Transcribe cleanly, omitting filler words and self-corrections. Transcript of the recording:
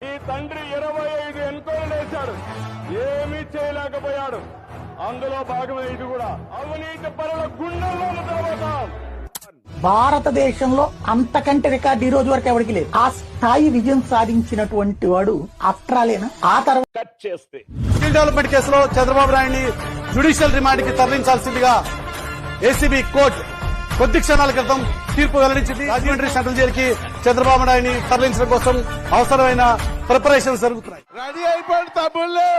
ఈ తండ్రి 25 ఎన్కౌంటర్లు చేశాడు, ఏమీ చేయలేకపోయాడు. అందులో భాగమే ఇది కూడా. అవినీతి పరుల గుండెల్లో ముద్రపోతాం. భారతదేశంలో అంతకంటే రికార్డు ఈ రోజు వరకు ఎవరికి లేదు. ఆ స్థాయి విజయం సాధించినటువంటి వాడు ఆస్ట్రేలియా. ఆ తర్వాత కట్ చేస్తే స్కిల్ డెవలప్మెంట్ కేసులో చంద్రబాబు నాయుడిని జ్యుడిషియల్ రిమాండ్ కి తరలించాల్సిందిగా ఏసీబీ కోర్టు కొద్ది క్షణాల క్రితం తీర్పు వెల్లడించింది. రాజమండ్రి సెంట్రల్ జైలుకి చంద్రబాబు నాయుడిని తరలించడం కోసం అవసరమైన ప్రిపరేషన్స్ జరుగుతున్నాయి. రెడీ అయిపోయింది తమ్ముళ్ళు.